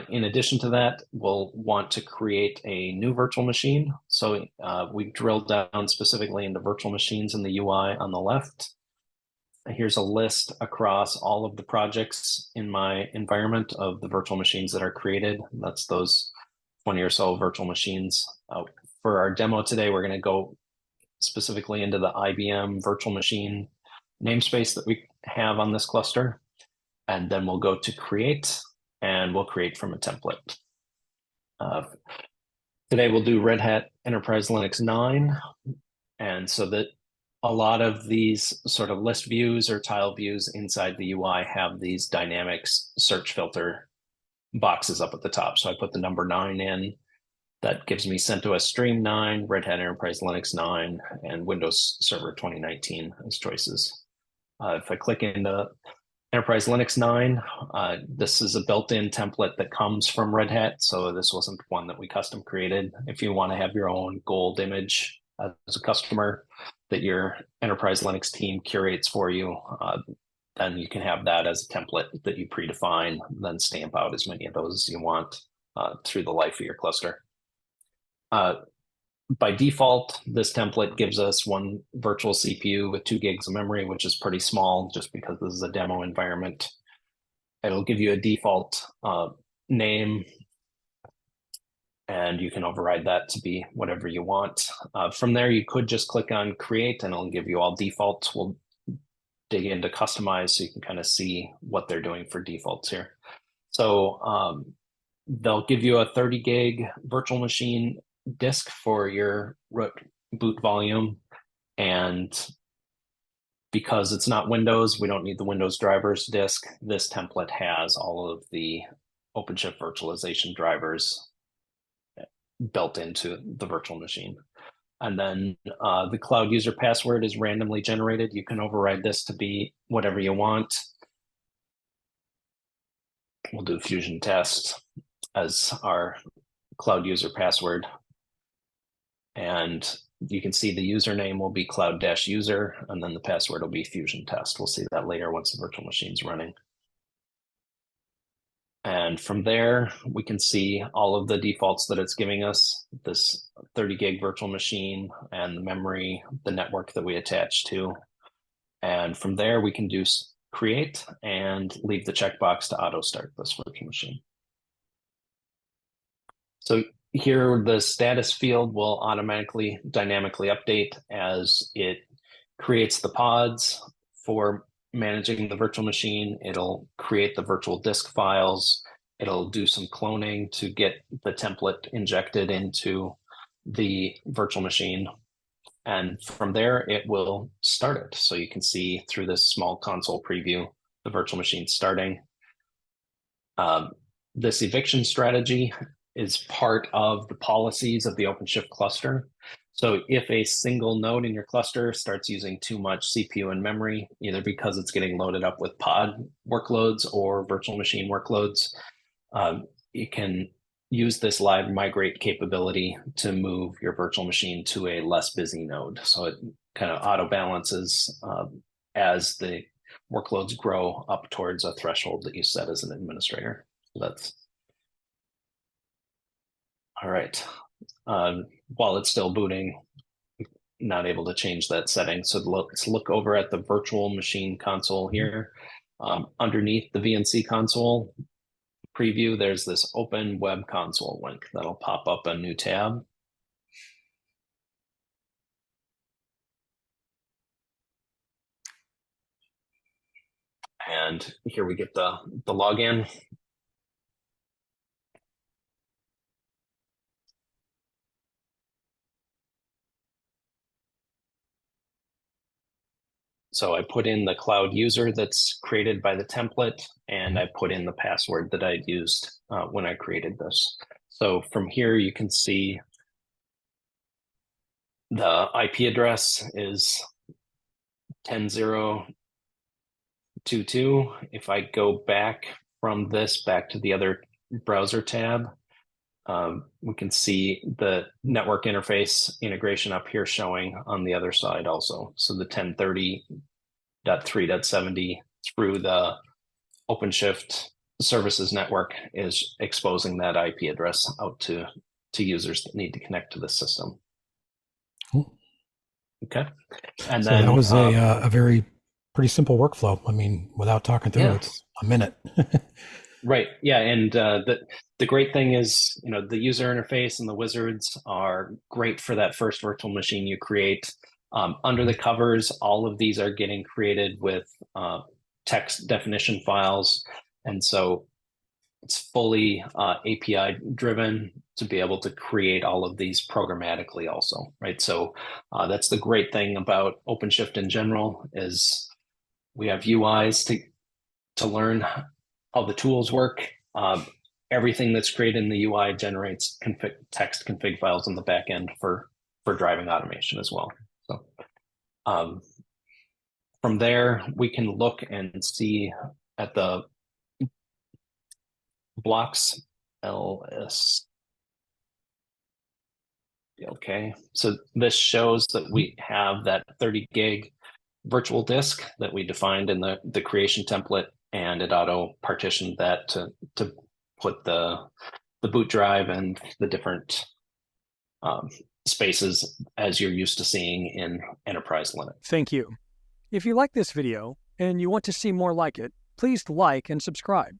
In addition to that, we'll want to create a new virtual machine. So we drilled down specifically into virtual machines in the UI on the left. Here's a list across all of the projects in my environment of the virtual machines that are created. That's those 20 or so virtual machines. For our demo today, we're going to go specifically into the IBM virtual machine namespace that we have on this cluster. And then we'll go to create, and we'll create from a template. Today we'll do Red Hat Enterprise Linux 9. And so that a lot of these sort of list views or tile views inside the UI have these dynamics search filter boxes up at the top. So I put the number 9 in. That gives me CentOS Stream 9, Red Hat Enterprise Linux 9, and Windows Server 2019 as choices. If I click into Enterprise Linux 9, this is a built-in template that comes from Red Hat, so this wasn't one that we custom created. If you want to have your own gold image as a customer that your Enterprise Linux team curates for you, then you can have that as a template that you predefine, then stamp out as many of those as you want through the life of your cluster. By default, this template gives us one virtual CPU with 2 gigs of memory, which is pretty small just because this is a demo environment. It'll give you a default name, and you can override that to be whatever you want. From there, you could just click on create and it'll give you all defaults. We'll dig into customize so you can kind of see what they're doing for defaults here. So they'll give you a 30 gig virtual machine disk for your root boot volume. And because it's not Windows, we don't need the Windows drivers disk. This template has all of the OpenShift virtualization drivers built into the virtual machine. And then the cloud user password is randomly generated. You can override this to be whatever you want. We'll do Fusion test as our cloud user password. And you can see the username will be cloud-user, and then the password will be Fusion test. We'll see that later once the virtual machine's running. And from there, we can see all of the defaults that it's giving us, this 30 gig virtual machine and the memory, the network that we attach to. And from there, we can do create and leave the checkbox to auto start this virtual machine. So here, the status field will automatically dynamically update as it creates the pods for managing the virtual machine. It'll create the virtual disk files. It'll do some cloning to get the template injected into the virtual machine. And from there, it will start it. So you can see through this small console preview, the virtual machine starting. This eviction strategy is part of the policies of the OpenShift cluster. So if a single node in your cluster starts using too much CPU and memory, either because it's getting loaded up with pod workloads or virtual machine workloads, you can use this live migrate capability to move your virtual machine to a less busy node. So it kind of auto balances as the workloads grow up towards a threshold that you set as an administrator. So that's all right. While it's still booting, not able to change that setting. So let's look over at the virtual machine console here. Underneath the VNC console preview, there's this open web console link that'll pop up a new tab. And here we get the login. So I put in the cloud user that's created by the template, and I put in the password that I'd used when I created this. So from here, you can see the IP address is 10.0.22. If I go back from this back to the other browser tab, we can see the network interface integration up here showing on the other side also. So the 1030.3.70 through the OpenShift services network is exposing that IP address out to users that need to connect to the system. Cool. Okay. And So that then, was a very pretty simple workflow. I mean, without talking through yeah, it, it's a minute. right. Yeah. And the great thing is, the user interface and the wizards are great for that first virtual machine you create. Under the covers, all of these are getting created with text definition files. And so it's fully API driven to be able to create all of these programmatically also, right? So that's the great thing about OpenShift in general is we have UIs to learn how the tools work. Everything that's created in the UI generates text config files in the back end for driving automation as well. So um, from there, we can look and see at the blocks ls. Okay, so this shows that we have that 30 gig virtual disk that we defined in the creation template, and it auto partitioned that to put the boot drive and the different um, spaces as you're used to seeing in enterprise Linux. Thank you. If you like this video and you want to see more like it, please like and subscribe.